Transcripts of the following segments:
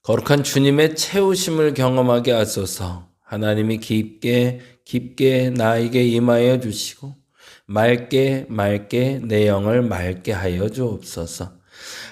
거룩한 주님의 채우심을 경험하게 하소서. 하나님이 깊게 나에게 임하여 주시고 맑게 내 영을 맑게 하여 주옵소서.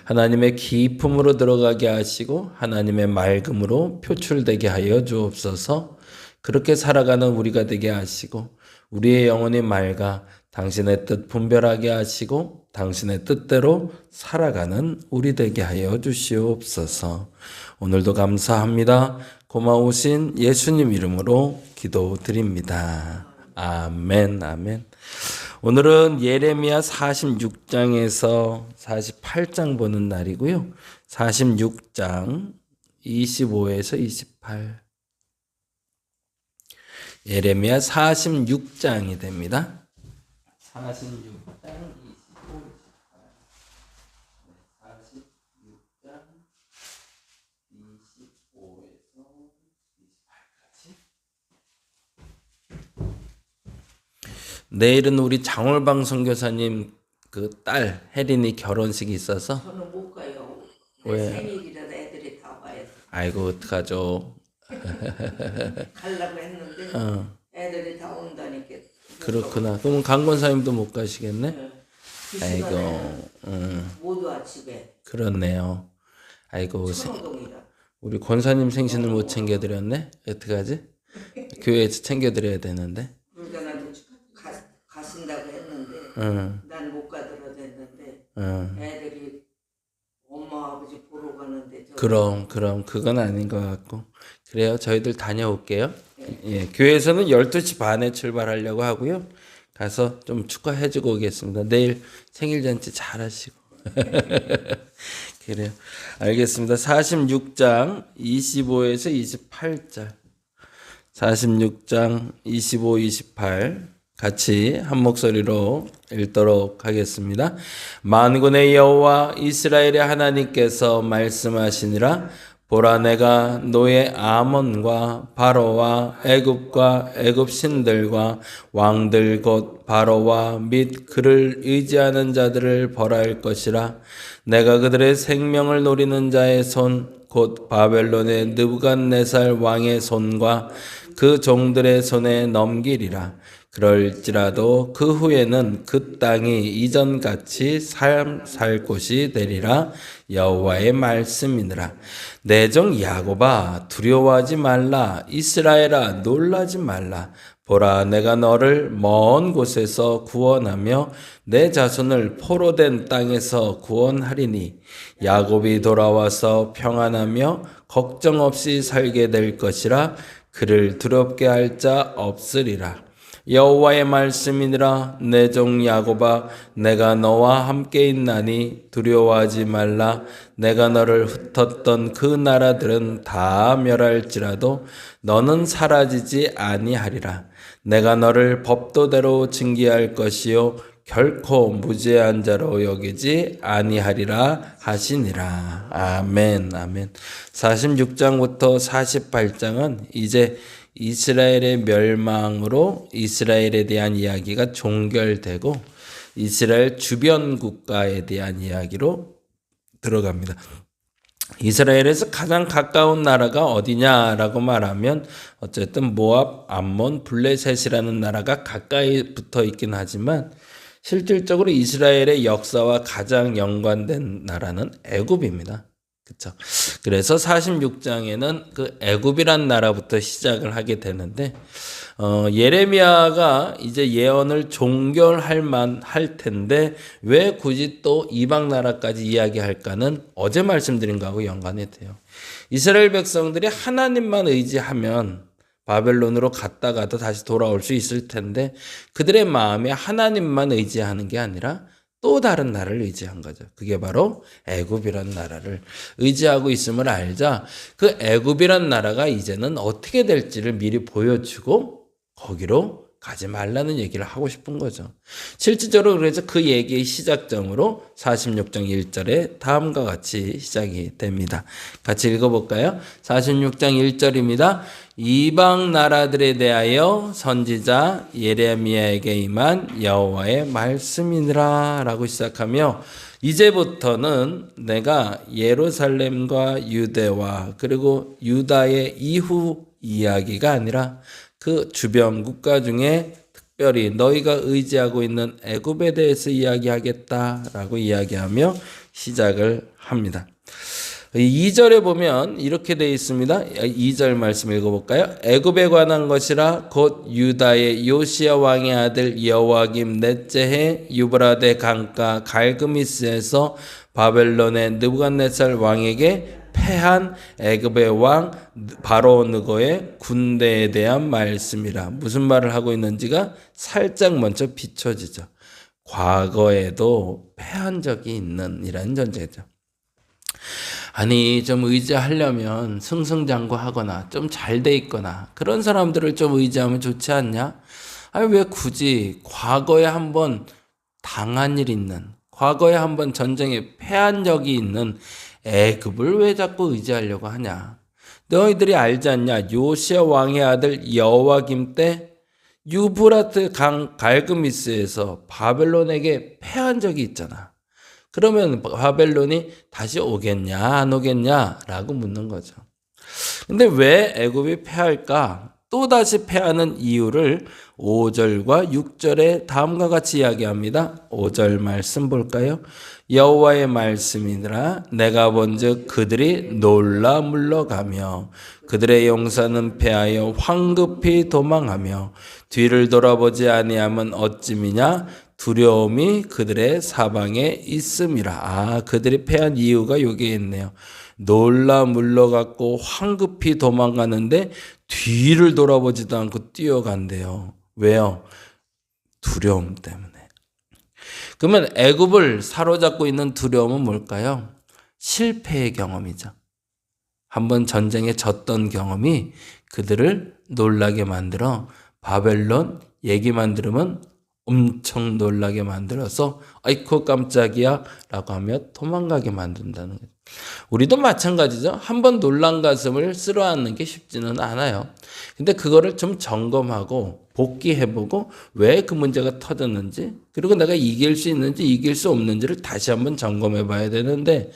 하나님의 깊음으로 들어가게 하시고 하나님의 맑음으로 표출되게 하여 주옵소서. 그렇게 살아가는 우리가 되게 하시고 우리의 영혼이 맑아 당신의 뜻 분별하게 하시고 당신의 뜻대로 살아가는 우리 되게 하여 주시옵소서. 오늘도 감사합니다. 고마우신 예수님 이름으로 기도드립니다. 아멘, 아멘. 오늘은 예레미야 46장에서 48장 보는 날이고요. 46장 25에서 28. 예레미야 46장이 됩니다. 46장 25, 46장 25에서 28까지. 내일은 우리 장월방 선교사님 그 딸 혜린이 결혼식이 있어서 저는 못 가요. 왜? 생일이라도 애들이 다 와야 돼. 아이고 어떡하죠. 가려고 했는데 애들이 다 온다니까. 그렇구나. 그럼 강권사님도 못 가시겠네? 네. 그 아이고, 시간에 모두 와 집에. 그렇네요. 아이고, 청호동이라. 우리 권사님 생신을 못 챙겨드렸네? 어떡하지? 교회에서 챙겨드려야 되는데. 그러니까 나도 가신다고 했는데 난 못 가더라도 했는데 애들이 엄마 아버지 보러 가는데 그럼 그건 아닌 것 같고. 그래요. 저희들 다녀올게요. 예, 교회에서는 12시 반에 출발하려고 하고요. 가서 좀 축하해주고 오겠습니다. 내일 생일잔치 잘 하시고. 그래요. 알겠습니다. 46장 25에서 28절. 46장 25, 28 같이 한 목소리로 읽도록 하겠습니다. 만군의 여호와 이스라엘의 하나님께서 말씀하시니라. 보라, 내가 너의 아몬과 바로와 애굽과 애굽 신들과 왕들 곧 바로와 및 그를 의지하는 자들을 벌할 것이라. 내가 그들의 생명을 노리는 자의 손 곧 바벨론의 느부갓네살 왕의 손과 그 종들의 손에 넘기리라. 그럴지라도 그 후에는 그 땅이 이전같이 살 곳이 되리라. 여호와의 말씀이니라. 내 종 야곱아 두려워하지 말라. 이스라엘아 놀라지 말라. 보라, 내가 너를 먼 곳에서 구원하며 내 자손을 포로된 땅에서 구원하리니 야곱이 돌아와서 평안하며 걱정 없이 살게 될 것이라. 그를 두렵게 할 자 없으리라. 여호와의 말씀이니라. 내 종 야곱아, 내가 너와 함께 있나니 두려워하지 말라. 내가 너를 흩었던 그 나라들은 다 멸할지라도 너는 사라지지 아니하리라. 내가 너를 법도대로 징계할 것이요 결코 무죄한 자로 여기지 아니하리라 하시니라. 아멘, 아멘. 46장부터 48장은 이제 이스라엘의 멸망으로 이스라엘에 대한 이야기가 종결되고 이스라엘 주변 국가에 대한 이야기로 들어갑니다. 이스라엘에서 가장 가까운 나라가 어디냐라고 말하면 어쨌든 모압, 암몬, 블레셋이라는 나라가 가까이 붙어 있긴 하지만 실질적으로 이스라엘의 역사와 가장 연관된 나라는 애굽입니다. 그렇죠. 그래서 46장에는 그 애굽이란 나라부터 시작을 하게 되는데 예레미야가 이제 예언을 종결할 만할 텐데 왜 굳이 또 이방 나라까지 이야기할까는 어제 말씀드린 거하고 연관이 돼요. 이스라엘 백성들이 하나님만 의지하면 바벨론으로 갔다가도 다시 돌아올 수 있을 텐데 그들의 마음에 하나님만 의지하는 게 아니라 또 다른 나라를 의지한 거죠. 그게 바로 애굽이란 나라를 의지하고 있음을 알자 그 애굽이란 나라가 이제는 어떻게 될지를 미리 보여주고 거기로 가지 말라는 얘기를 하고 싶은 거죠. 실질적으로 그래서 그 얘기의 시작점으로 46장 1절에 다음과 같이 시작이 됩니다. 같이 읽어볼까요? 46장 1절입니다. 이방 나라들에 대하여 선지자 예레미야에게 임한 여호와의 말씀이니라 라고 시작하며 이제부터는 내가 예루살렘과 유대와 그리고 유다의 이후 이야기가 아니라 그 주변 국가 중에 특별히 너희가 의지하고 있는 애굽에 대해서 이야기하겠다라고 이야기하며 시작을 합니다. 2절에 보면 이렇게 되어 있습니다. 2절 말씀 읽어볼까요? 애굽에 관한 것이라 곧 유다의 요시야 왕의 아들 여호와김 넷째 해 유브라데 강가 갈그미스에서 바벨론의 느부갓네살 왕에게 패한 애굽의 왕 바로 느고의 군대에 대한 말씀이라. 무슨 말을 하고 있는지가 살짝 먼저 비춰지죠. 과거에도 패한 적이 있는 이런 전제죠. 아니 좀 의지하려면 승승장구하거나 좀 잘 돼 있거나 그런 사람들을 좀 의지하면 좋지 않냐? 아니 왜 굳이 과거에 한번 당한 일 있는, 과거에 한번 전쟁에 패한 적이 있는 애굽을 왜 자꾸 의지하려고 하냐? 너희들이 알지 않냐? 요시야 왕의 아들 여호와김 때 유브라트 강 갈그미스에서 바벨론에게 패한 적이 있잖아. 그러면 바벨론이 다시 오겠냐 안 오겠냐 라고 묻는 거죠. 근데 왜 애굽이 패할까? 또다시 패하는 이유를 5절과 6절에 다음과 같이 이야기합니다. 5절 말씀 볼까요? 여호와의 말씀이니라 내가 본즉 그들이 놀라 물러가며 그들의 용사는 패하여 황급히 도망하며 뒤를 돌아보지 아니하면 어찌미냐 두려움이 그들의 사방에 있음이라. 그들이 패한 이유가 여기에 있네요. 놀라 물러갔고 황급히 도망가는데 뒤를 돌아보지도 않고 뛰어간대요. 왜요? 두려움 때문에. 그러면 애굽을 사로잡고 있는 두려움은 뭘까요? 실패의 경험이죠. 한번 전쟁에 졌던 경험이 그들을 놀라게 만들어 바벨론 얘기만 들으면 엄청 놀라게 만들어서 아이고 깜짝이야 라고 하며 도망가게 만든다는 거죠. 우리도 마찬가지죠. 한번 놀란 가슴을 쓸어안는 게 쉽지는 않아요. 근데 그거를 좀 점검하고 복귀해보고 왜 그 문제가 터졌는지 그리고 내가 이길 수 있는지 이길 수 없는지를 다시 한번 점검해 봐야 되는데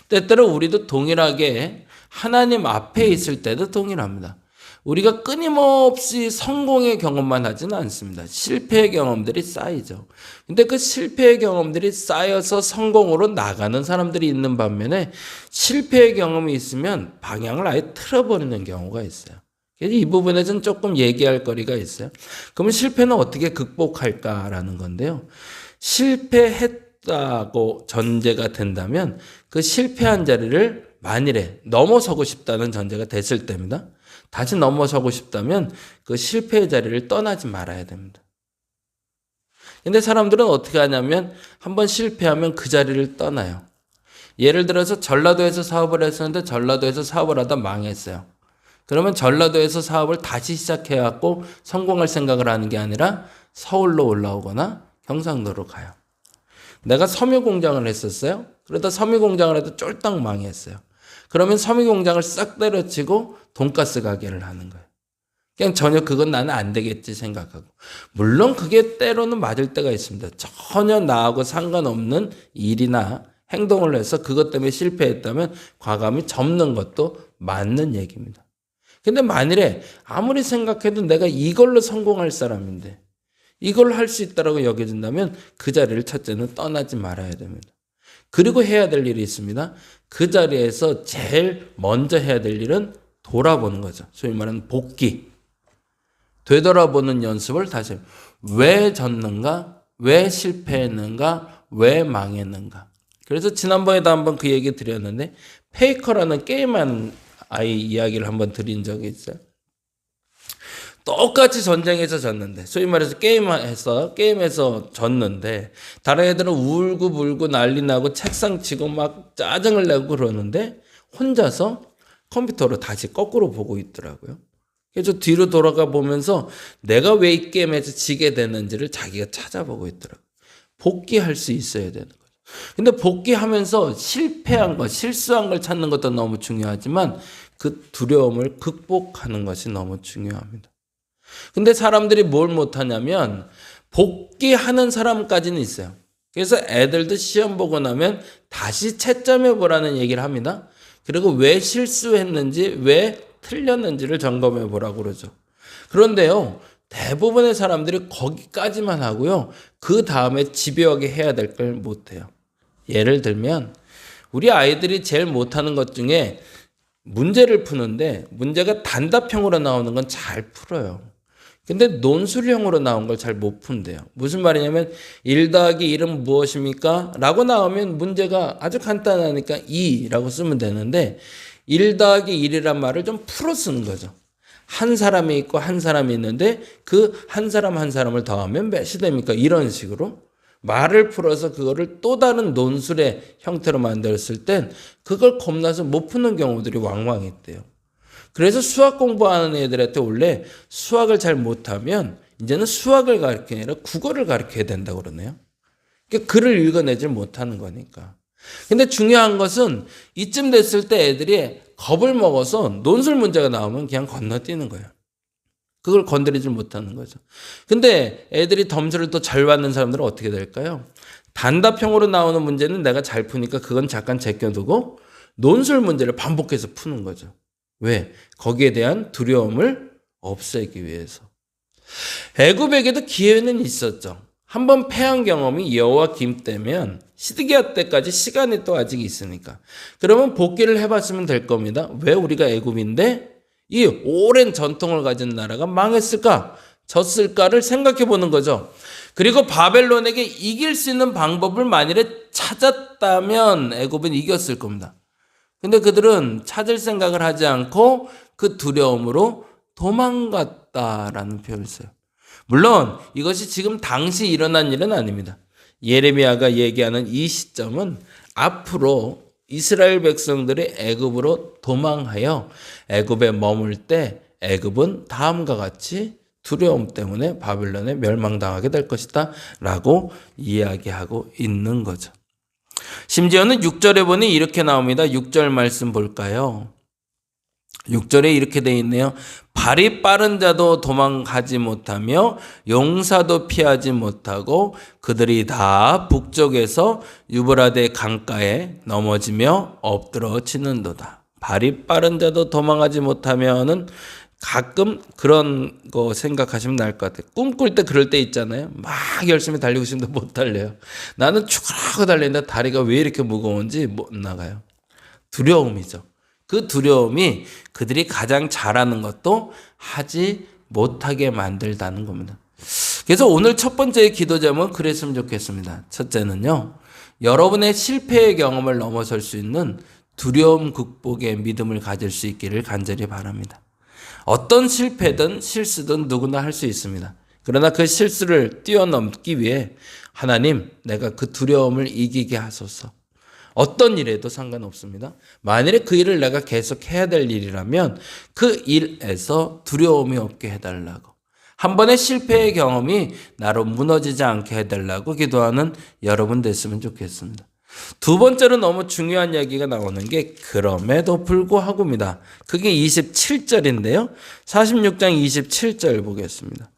때때로 우리도 동일하게 하나님 앞에 있을 때도 동일합니다. 우리가 끊임없이 성공의 경험만 하지는 않습니다. 실패의 경험들이 쌓이죠. 근데 그 실패의 경험들이 쌓여서 성공으로 나가는 사람들이 있는 반면에 실패의 경험이 있으면 방향을 아예 틀어버리는 경우가 있어요. 그래서 이 부분에서는 조금 얘기할 거리가 있어요. 그러면 실패는 어떻게 극복할까라는 건데요. 실패했다고 전제가 된다면 그 실패한 자리를 만일에 넘어서고 싶다는 전제가 됐을 때입니다. 다시 넘어서고 싶다면 그 실패의 자리를 떠나지 말아야 됩니다. 근데 사람들은 어떻게 하냐면 한번 실패하면 그 자리를 떠나요. 예를 들어서 전라도에서 사업을 했었는데 전라도에서 사업을 하다 망했어요. 그러면 전라도에서 사업을 다시 시작해갖고 성공할 생각을 하는 게 아니라 서울로 올라오거나 경상도로 가요. 내가 섬유공장을 했었어요. 그러다 섬유공장을 해도 쫄딱 망했어요. 그러면 섬유공장을 싹 때려치고 돈가스 가게를 하는 거예요. 그냥 전혀 그건 나는 안 되겠지 생각하고. 물론 그게 때로는 맞을 때가 있습니다. 전혀 나하고 상관없는 일이나 행동을 해서 그것 때문에 실패했다면 과감히 접는 것도 맞는 얘기입니다. 근데 만일에 아무리 생각해도 내가 이걸로 성공할 사람인데 이걸 할 수 있다고 여겨진다면 그 자리를 첫째는 떠나지 말아야 됩니다. 그리고 해야 될 일이 있습니다. 그 자리에서 제일 먼저 해야 될 일은 돌아보는 거죠. 소위 말하는 복귀. 되돌아보는 연습을 다시 해요. 왜 졌는가? 왜 실패했는가? 왜 망했는가? 그래서 지난번에도 한번 그 얘기 드렸는데 페이커라는 게임하는 아이 이야기를 한번 드린 적이 있어요. 똑같이 전쟁에서 졌는데 소위 말해서 게임에서 졌는데 다른 애들은 울고 불고 난리 나고 책상 치고 막 짜증을 내고 그러는데 혼자서 컴퓨터로 다시 거꾸로 보고 있더라고요. 그래서 뒤로 돌아가 보면서 내가 왜 이 게임에서 지게 됐는지를 자기가 찾아보고 있더라고요. 복귀할 수 있어야 되는 거죠. 근데 복귀하면서 실패한 것, 실수한 걸 찾는 것도 너무 중요하지만 그 두려움을 극복하는 것이 너무 중요합니다. 근데 사람들이 뭘 못하냐면 복귀하는 사람까지는 있어요. 그래서 애들도 시험 보고 나면 다시 채점해 보라는 얘기를 합니다. 그리고 왜 실수했는지, 왜 틀렸는지를 점검해 보라고 그러죠. 그런데요, 대부분의 사람들이 거기까지만 하고요, 그 다음에 집요하게 해야 될 걸 못해요. 예를 들면 우리 아이들이 제일 못하는 것 중에 문제를 푸는데 문제가 단답형으로 나오는 건 잘 풀어요. 근데 논술형으로 나온 걸 잘 못 푼대요. 무슨 말이냐면 1 더하기 1은 무엇입니까? 라고 나오면 문제가 아주 간단하니까 2라고 쓰면 되는데 1 더하기 1이란 말을 좀 풀어 쓰는 거죠. 한 사람이 있고 한 사람이 있는데 그 한 사람 한 사람을 더하면 몇이 됩니까? 이런 식으로 말을 풀어서 그거를 또 다른 논술의 형태로 만들었을 땐 그걸 겁나서 못 푸는 경우들이 왕왕 있대요. 그래서 수학 공부하는 애들한테 원래 수학을 잘 못하면 이제는 수학을 가르치는 게 아니라 국어를 가르쳐야 된다고 그러네요. 그러니까 글을 읽어내질 못하는 거니까. 근데 중요한 것은 이쯤 됐을 때 애들이 겁을 먹어서 논술 문제가 나오면 그냥 건너뛰는 거예요. 그걸 건드리질 못하는 거죠. 근데 애들이 점수를 또 잘 받는 사람들은 어떻게 될까요? 단답형으로 나오는 문제는 내가 잘 푸니까 그건 잠깐 제껴두고 논술 문제를 반복해서 푸는 거죠. 왜? 거기에 대한 두려움을 없애기 위해서. 애굽에게도 기회는 있었죠. 한번 패한 경험이 여호와 김때면 시드기야 때까지 시간이 또 아직 있으니까. 그러면 복귀를 해봤으면 될 겁니다. 왜 우리가 애굽인데 이 오랜 전통을 가진 나라가 망했을까? 졌을까를 생각해 보는 거죠. 그리고 바벨론에게 이길 수 있는 방법을 만일에 찾았다면 애굽은 이겼을 겁니다. 근데 그들은 찾을 생각을 하지 않고 그 두려움으로 도망갔다라는 표현을 써요. 물론 이것이 지금 당시 일어난 일은 아닙니다. 예레미야가 얘기하는 이 시점은 앞으로 이스라엘 백성들이 애굽으로 도망하여 애굽에 머물 때 애굽은 다음과 같이 두려움 때문에 바벨론에 멸망당하게 될 것이다 라고 이야기하고 있는 거죠. 심지어는 6절에 보니 이렇게 나옵니다. 6절 말씀 볼까요? 6절에 이렇게 되어 있네요. 발이 빠른 자도 도망가지 못하며 용사도 피하지 못하고 그들이 다 북쪽에서 유브라데 강가에 넘어지며 엎드러지는도다. 발이 빠른 자도 도망가지 못하면은 가끔 그런 거 생각하시면 나을 것 같아요. 꿈꿀 때 그럴 때 있잖아요. 막 열심히 달리고 싶은데 못 달려요. 나는 죽으라고 달리는데 다리가 왜 이렇게 무거운지 못 나가요. 두려움이죠. 그 두려움이 그들이 가장 잘하는 것도 하지 못하게 만들다는 겁니다. 그래서 오늘 첫 번째 기도 제목은 그랬으면 좋겠습니다. 첫째는요, 여러분의 실패의 경험을 넘어설 수 있는 두려움 극복의 믿음을 가질 수 있기를 간절히 바랍니다. 어떤 실패든 실수든 누구나 할 수 있습니다. 그러나 그 실수를 뛰어넘기 위해 하나님, 내가 그 두려움을 이기게 하소서. 어떤 일에도 상관없습니다. 만일에 그 일을 내가 계속 해야 될 일이라면 그 일에서 두려움이 없게 해달라고. 한 번의 실패의 경험이 나로 무너지지 않게 해달라고 기도하는 여러분 됐으면 좋겠습니다. 두 번째로 너무 중요한 이야기가 나오는 게 그럼에도 불구하고입니다. 그게 27절인데요. 46장 27절 보겠습니다.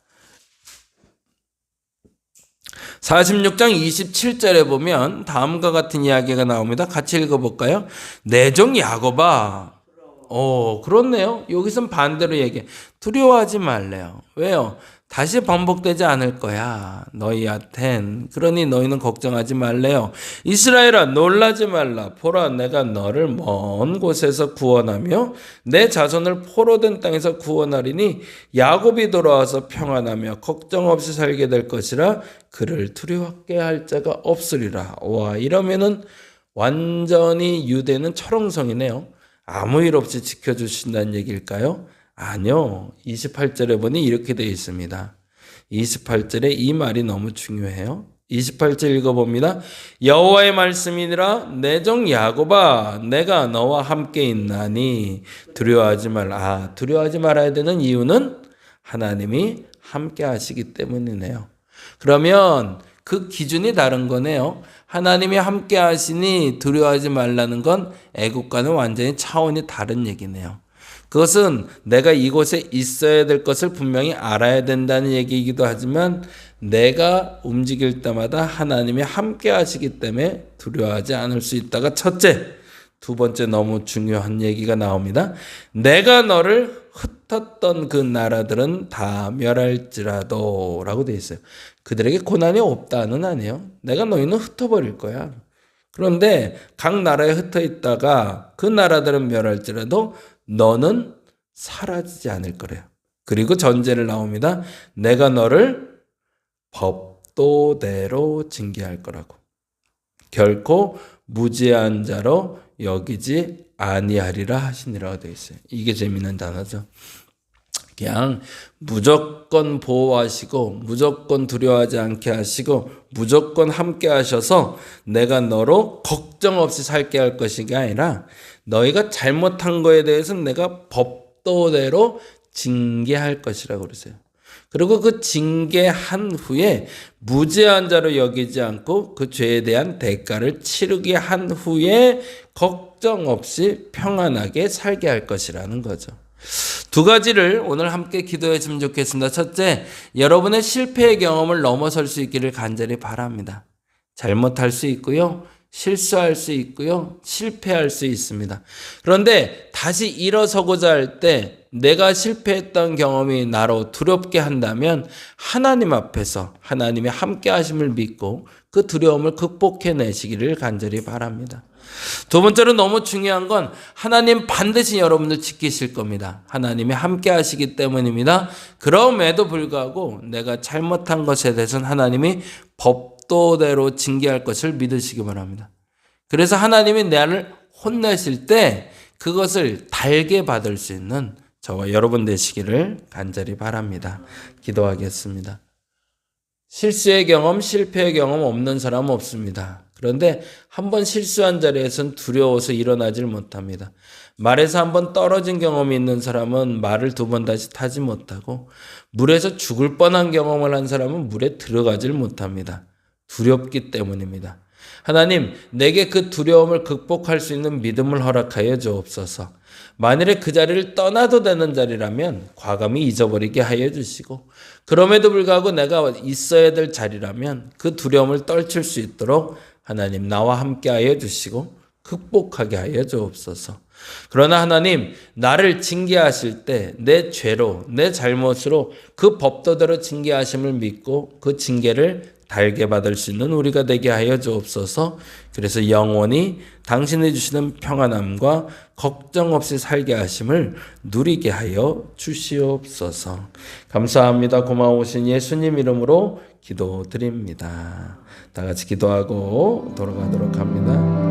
46장 27절에 보면 다음과 같은 이야기가 나옵니다. 같이 읽어볼까요? 내 종 야곱아. 그렇네요. 여기선 반대로 얘기해. 두려워하지 말래요. 왜요? 다시 반복되지 않을 거야. 너희한텐. 그러니 너희는 걱정하지 말래요. 이스라엘아, 놀라지 말라. 보라, 내가 너를 먼 곳에서 구원하며 내 자손을 포로된 땅에서 구원하리니 야곱이 돌아와서 평안하며 걱정 없이 살게 될 것이라. 그를 두려워하게 할 자가 없으리라. 와, 이러면은 완전히 유대는 철옹성이네요. 아무 일 없이 지켜주신다는 얘기일까요? 아니요. 28절에 보니 이렇게 되어 있습니다. 28절에 이 말이 너무 중요해요. 28절 읽어봅니다. 여호와의 말씀이니라 내 종 야곱아 내가 너와 함께 있나니 두려워하지 말라. 두려워하지 말아야 되는 이유는 하나님이 함께 하시기 때문이네요. 그러면 그 기준이 다른 거네요. 하나님이 함께 하시니 두려워하지 말라는 건 애국과는 완전히 차원이 다른 얘기네요. 그것은 내가 이곳에 있어야 될 것을 분명히 알아야 된다는 얘기이기도 하지만 내가 움직일 때마다 하나님이 함께 하시기 때문에 두려워하지 않을 수 있다가 첫째. 두 번째 너무 중요한 얘기가 나옵니다. 내가 너를 흩었던 그 나라들은 다 멸할지라도 라고 되어 있어요. 그들에게 고난이 없다는 아니에요. 내가 너희는 흩어버릴 거야. 그런데 각 나라에 흩어 있다가 그 나라들은 멸할지라도 너는 사라지지 않을 거래요. 그리고 전제를 나옵니다. 내가 너를 법도대로 징계할 거라고. 결코 무죄한 자로 여기지 아니하리라 하시니라고 되어 있어요. 이게 재미있는 단어죠. 그냥 무조건 보호하시고 무조건 두려워하지 않게 하시고 무조건 함께 하셔서 내가 너로 걱정 없이 살게 할 것이 아니라 너희가 잘못한 거에 대해서는 내가 법도대로 징계할 것이라고 그러세요. 그리고 그 징계한 후에 무죄한 자로 여기지 않고 그 죄에 대한 대가를 치르게 한 후에 걱정 없이 평안하게 살게 할 것이라는 거죠. 두 가지를 오늘 함께 기도했으면 좋겠습니다. 첫째, 여러분의 실패의 경험을 넘어설 수 있기를 간절히 바랍니다. 잘못할 수 있고요. 실수할 수 있고요. 실패할 수 있습니다. 그런데 다시 일어서고자 할 때 내가 실패했던 경험이 나로 두렵게 한다면 하나님 앞에서 하나님의 함께 하심을 믿고 그 두려움을 극복해내시기를 간절히 바랍니다. 두 번째로 너무 중요한 건 하나님 반드시 여러분들 지키실 겁니다. 하나님이 함께 하시기 때문입니다. 그럼에도 불구하고 내가 잘못한 것에 대해서는 하나님이 법도대로 징계할 것을 믿으시기 바랍니다. 그래서 하나님이 나를 혼내실 때 그것을 달게 받을 수 있는 저와 여러분 되시기를 간절히 바랍니다. 기도하겠습니다. 실수의 경험, 실패의 경험 없는 사람은 없습니다. 그런데 한번 실수한 자리에서는 두려워서 일어나질 못합니다. 말에서 한번 떨어진 경험이 있는 사람은 말을 두 번 다시 타지 못하고 물에서 죽을 뻔한 경험을 한 사람은 물에 들어가질 못합니다. 두렵기 때문입니다. 하나님, 내게 그 두려움을 극복할 수 있는 믿음을 허락하여 주옵소서. 만일에 그 자리를 떠나도 되는 자리라면 과감히 잊어버리게 하여 주시고 그럼에도 불구하고 내가 있어야 될 자리라면 그 두려움을 떨칠 수 있도록 하나님 나와 함께 하여 주시고 극복하게 하여 주옵소서. 그러나 하나님, 나를 징계하실 때 내 죄로 내 잘못으로 그 법도대로 징계하심을 믿고 그 징계를 달게 받을 수 있는 우리가 되게 하여 주옵소서. 그래서 영원히 당신이 주시는 평안함과 걱정 없이 살게 하심을 누리게 하여 주시옵소서. 감사합니다. 고마우신 예수님 이름으로 기도드립니다. 다 같이 기도하고 돌아가도록 합니다.